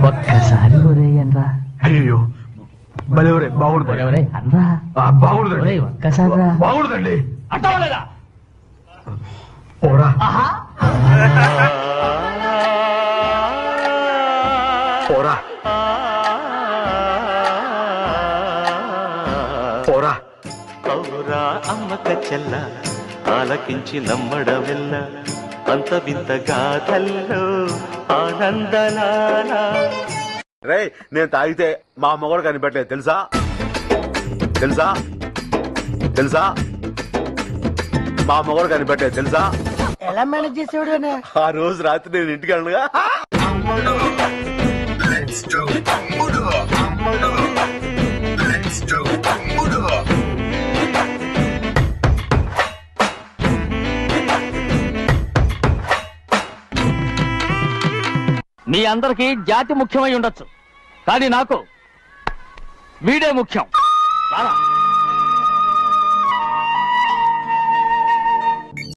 ఒక్కసారి ఒరేయన్రా. అయ్యో భలే బాగుంటుంది అనరా బాగుంటుంది ఒక్కసారి రా. బాగుంటుందండి అట్టవలేదా? పోరా పోరా పోరా ఔరా అమ్మక చెల్ల ఆలకించి నమ్మడమెల్ల అంత వింత గాథల్లో ఆనందలాల. రే నేను తాగితే మా అమ్మ కూడా కనిపెట్టలేదు తెలుసా తెలుసా తెలుసా మా అమ్మ కూడా కనిపెట్టలేదు తెలుసా. ఎలా మేనేజ్ చేసేవాడు? ఆ రోజు రాత్రి నేను ఇంటికి వెళ్ళగా మీ అందరికీ జాతి ముఖ్యమై ఉండొచ్చు, కానీ నాకు వీడే ముఖ్యం.